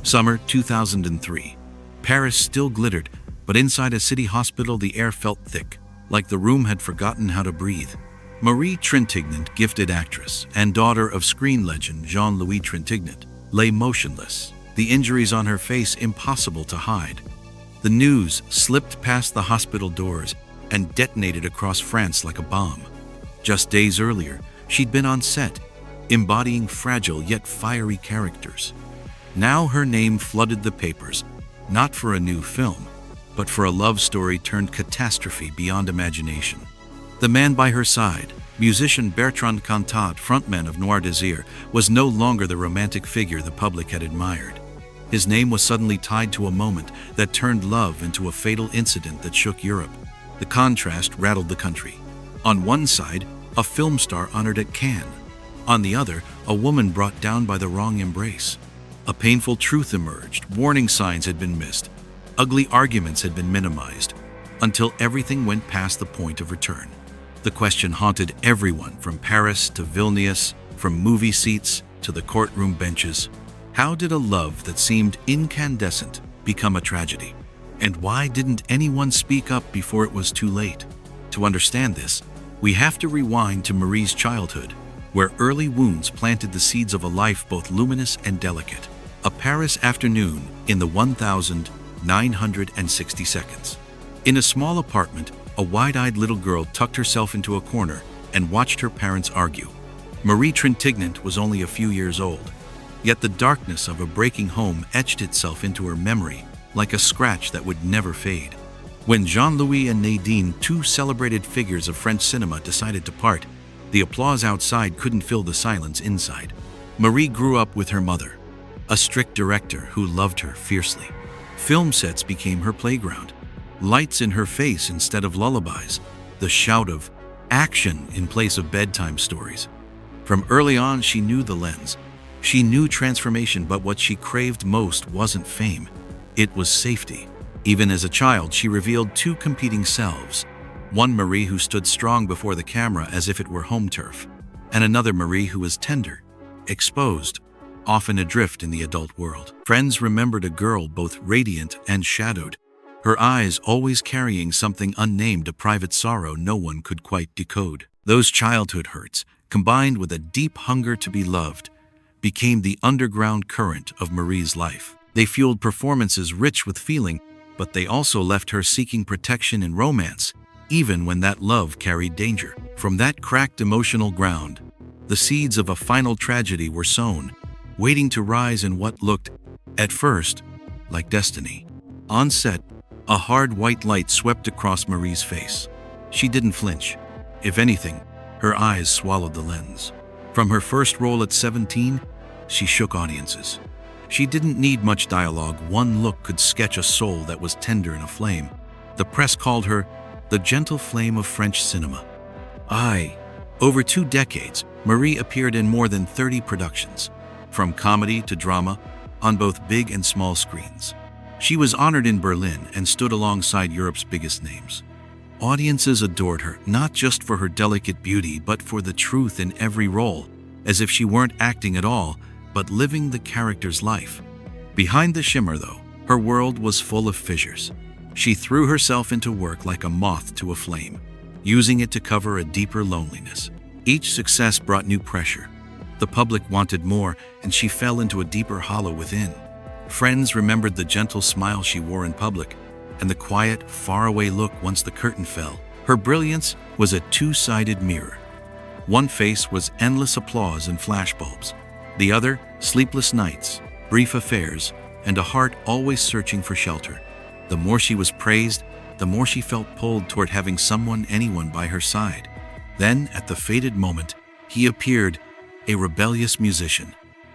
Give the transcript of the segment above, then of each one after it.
Summer 2003. Paris still glittered, but inside a city hospital the air felt thick, like the room had forgotten how to breathe. Marie Trintignant, gifted actress and daughter of screen legend Jean-Louis Trintignant, lay motionless, the injuries on her face impossible to hide. The news slipped past the hospital doors and detonated across France like a bomb. Just days earlier, she'd been on set, embodying fragile yet fiery characters. Now her name flooded the papers, not for a new film, but for a love story turned catastrophe beyond imagination. The man by her side, musician Bertrand Cantat, frontman of Noir Désir, was no longer the romantic figure the public had admired. His name was suddenly tied to a moment that turned love into a fatal incident that shook Europe. The contrast rattled the country. On one side, a film star honored at Cannes. On the other, a woman brought down by the wrong embrace. A painful truth emerged. Warning signs had been missed. Ugly arguments had been minimized, until everything went past the point of return. The question haunted everyone, from Paris to Vilnius, from movie seats to the courtroom benches. How did a love that seemed incandescent become a tragedy? And why didn't anyone speak up before it was too late? To understand this, we have to rewind to Marie's childhood, where early wounds planted the seeds of a life both luminous and delicate. A Paris afternoon in the 1960 seconds. In a small apartment, a wide-eyed little girl tucked herself into a corner and watched her parents argue. Marie Trintignant was only a few years old, yet the darkness of a breaking home etched itself into her memory like a scratch that would never fade. When Jean-Louis and Nadine, two celebrated figures of French cinema, decided to part, the applause outside couldn't fill the silence inside. Marie grew up with her mother, a strict director who loved her fiercely. Film sets became her playground. Lights in her face instead of lullabies, the shout of action in place of bedtime stories. From early on, she knew the lens. She knew transformation, but what she craved most wasn't fame. It was safety. Even as a child, she revealed two competing selves. One Marie who stood strong before the camera as if it were home turf, and another Marie who was tender, exposed, often adrift in the adult world. Friends remembered a girl both radiant and shadowed, her eyes always carrying something unnamed, a private sorrow no one could quite decode. Those childhood hurts, combined with a deep hunger to be loved, became the underground current of Marie's life. They fueled performances rich with feeling, but they also left her seeking protection in romance, even when that love carried danger. From that cracked emotional ground, the seeds of a final tragedy were sown, waiting to rise in what looked, at first, like destiny. On set, a hard white light swept across Marie's face. She didn't flinch. If anything, her eyes swallowed the lens. From her first role at 17, she shook audiences. She didn't need much dialogue. One look could sketch a soul that was tender and aflame. The press called her the gentle flame of French cinema. Over 2 decades, Marie appeared in more than 30 productions, from comedy to drama, on both big and small screens. She was honored in Berlin and stood alongside Europe's biggest names. Audiences adored her, not just for her delicate beauty, but for the truth in every role, as if she weren't acting at all, but living the character's life. Behind the shimmer, though, her world was full of fissures. She threw herself into work like a moth to a flame, using it to cover a deeper loneliness. Each success brought new pressure. The public wanted more, and she fell into a deeper hollow within. Friends remembered the gentle smile she wore in public, and the quiet, faraway look once the curtain fell. Her brilliance was a two-sided mirror. One face was endless applause and flashbulbs. The other, sleepless nights, brief affairs, and a heart always searching for shelter. The more she was praised, the more she felt pulled toward having anyone by her side. Then, at the fated moment, he appeared, a rebellious musician,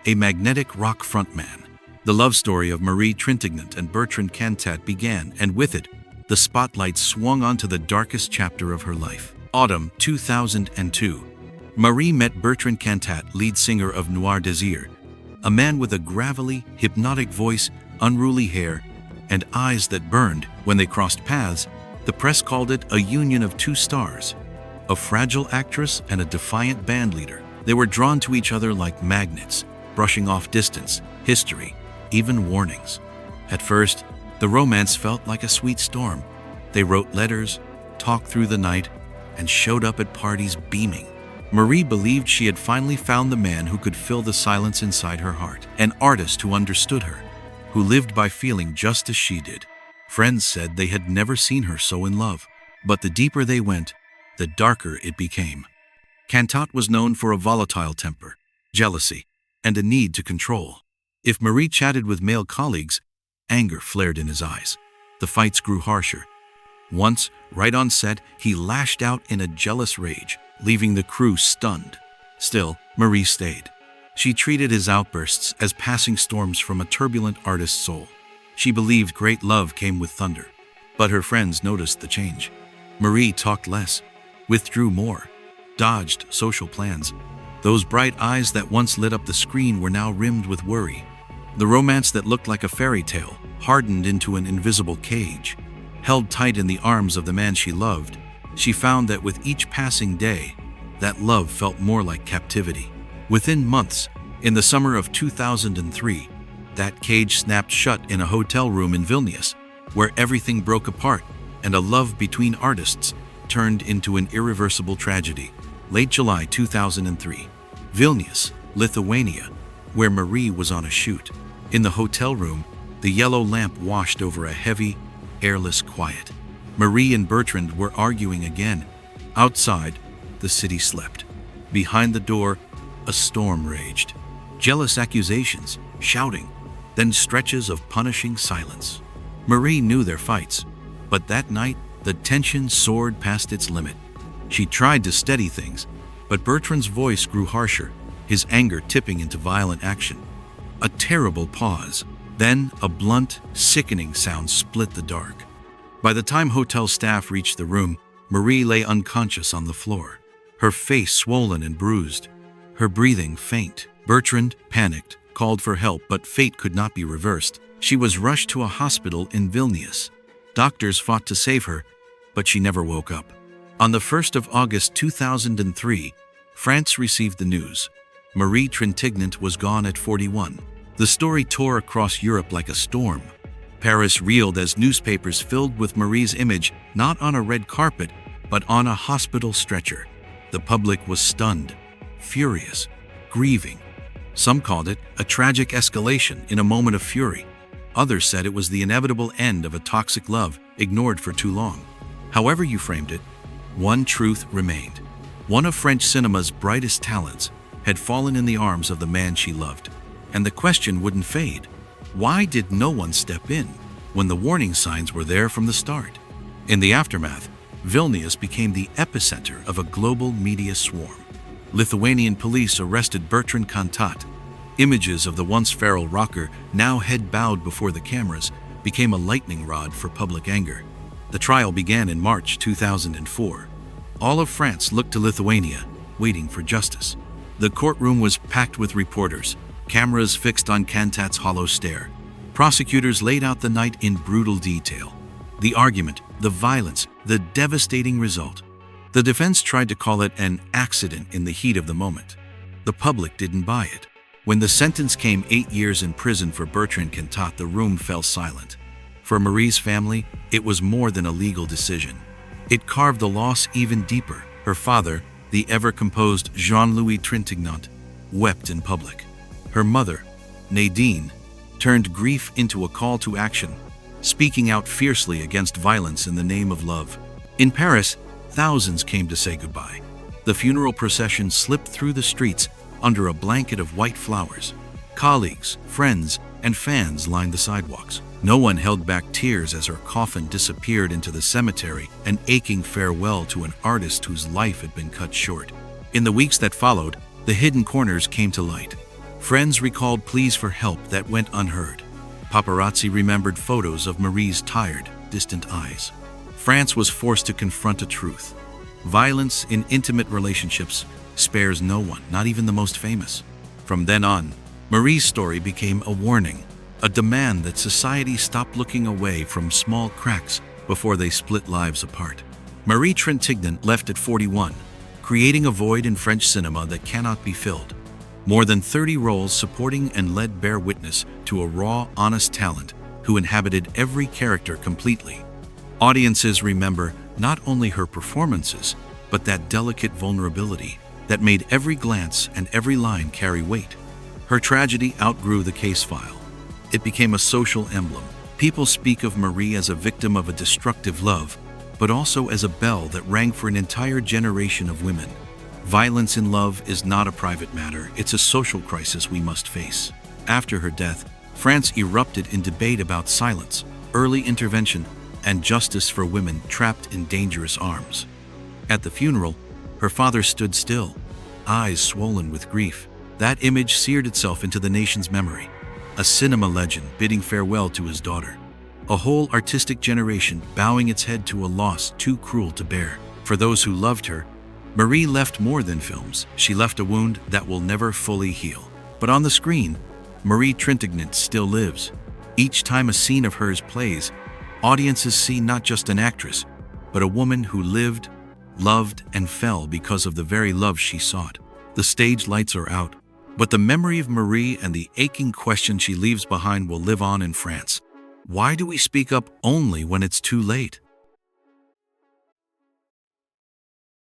a magnetic rock frontman. The love story of Marie Trintignant and Bertrand Cantat began, and with it, the spotlight swung onto the darkest chapter of her life. Autumn 2002. Marie met Bertrand Cantat, lead singer of Noir Désir, a man with a gravelly, hypnotic voice, unruly hair, and eyes that burned. When they crossed paths, the press called it a union of two stars, a fragile actress and a defiant bandleader. They were drawn to each other like magnets, brushing off distance, history, even warnings. At first, the romance felt like a sweet storm. They wrote letters, talked through the night, and showed up at parties beaming. Marie believed she had finally found the man who could fill the silence inside her heart, an artist who understood her, who lived by feeling just as she did. Friends said they had never seen her so in love, but the deeper they went, the darker it became. Cantat was known for a volatile temper, jealousy, and a need to control. If Marie chatted with male colleagues, anger flared in his eyes. The fights grew harsher. Once, right on set, he lashed out in a jealous rage, leaving the crew stunned. Still, Marie stayed. She treated his outbursts as passing storms from a turbulent artist's soul. She believed great love came with thunder. But her friends noticed the change. Marie talked less, withdrew more, dodged social plans. Those bright eyes that once lit up the screen were now rimmed with worry. The romance that looked like a fairy tale hardened into an invisible cage. Held tight in the arms of the man she loved, she found that with each passing day, that love felt more like captivity. Within months, in the summer of 2003, that cage snapped shut in a hotel room in Vilnius, where everything broke apart and a love between artists turned into an irreversible tragedy. Late July 2003, Vilnius, Lithuania, where Marie was on a shoot. In the hotel room, the yellow lamp washed over a heavy, airless quiet. Marie and Bertrand were arguing again. Outside, the city slept. Behind the door, a storm raged. Jealous accusations, shouting, then stretches of punishing silence. Marie knew their fights, but that night, the tension soared past its limit. She tried to steady things, but Bertrand's voice grew harsher, his anger tipping into violent action. A terrible pause. Then a blunt, sickening sound split the dark. By the time hotel staff reached the room, Marie lay unconscious on the floor, her face swollen and bruised, her breathing faint. Bertrand, panicked, called for help, but fate could not be reversed. She was rushed to a hospital in Vilnius. Doctors fought to save her, but she never woke up. On the 1st of August 2003, France received the news. Marie Trintignant was gone at 41. The story tore across Europe like a storm. Paris reeled as newspapers filled with Marie's image, not on a red carpet, but on a hospital stretcher. The public was stunned, furious, grieving. Some called it a tragic escalation in a moment of fury. Others said it was the inevitable end of a toxic love ignored for too long. However you framed it, one truth remained. One of French cinema's brightest talents had fallen in the arms of the man she loved. And the question wouldn't fade. Why did no one step in when the warning signs were there from the start? In the aftermath, Vilnius became the epicenter of a global media swarm. Lithuanian police arrested Bertrand Cantat. Images of the once feral rocker, now head bowed before the cameras, became a lightning rod for public anger. The trial began in March 2004. All of France looked to Lithuania, waiting for justice. The courtroom was packed with reporters, cameras fixed on Cantat's hollow stare. Prosecutors laid out the night in brutal detail. The argument, the violence, the devastating result. The defense tried to call it an accident in the heat of the moment. The public didn't buy it. When the sentence came, 8 years in prison for Bertrand Cantat, the room fell silent. For Marie's family, it was more than a legal decision. It carved the loss even deeper. Her father, the ever-composed Jean-Louis Trintignant, wept in public. Her mother, Nadine, turned grief into a call to action, speaking out fiercely against violence in the name of love. In Paris, thousands came to say goodbye. The funeral procession slipped through the streets under a blanket of white flowers. Colleagues, friends, and fans lined the sidewalks. No one held back tears as her coffin disappeared into the cemetery, an aching farewell to an artist whose life had been cut short. In the weeks that followed, the hidden corners came to light. Friends recalled pleas for help that went unheard. Paparazzi remembered photos of Marie's tired, distant eyes. France was forced to confront a truth. Violence in intimate relationships spares no one, not even the most famous. From then on, Marie's story became a warning, a demand that society stop looking away from small cracks before they split lives apart. Marie Trintignant left at 41, creating a void in French cinema that cannot be filled. More than 30 roles supporting and led bear witness to a raw, honest talent who inhabited every character completely. Audiences remember not only her performances, but that delicate vulnerability that made every glance and every line carry weight. Her tragedy outgrew the case file. It became a social emblem. People speak of Marie as a victim of a destructive love, but also as a bell that rang for an entire generation of women. Violence in love is not a private matter, it's a social crisis we must face. After her death, France erupted in debate about silence, early intervention, and justice for women trapped in dangerous arms. At the funeral, her father stood still, eyes swollen with grief. That image seared itself into the nation's memory, a cinema legend bidding farewell to his daughter. A whole artistic generation bowing its head to a loss too cruel to bear. For those who loved her, Marie left more than films. She left a wound that will never fully heal. But on the screen, Marie Trintignant still lives. Each time a scene of hers plays, audiences see not just an actress, but a woman who lived, loved, and fell because of the very love she sought. The stage lights are out, but the memory of Marie and the aching question she leaves behind will live on in France. Why do we speak up only when it's too late?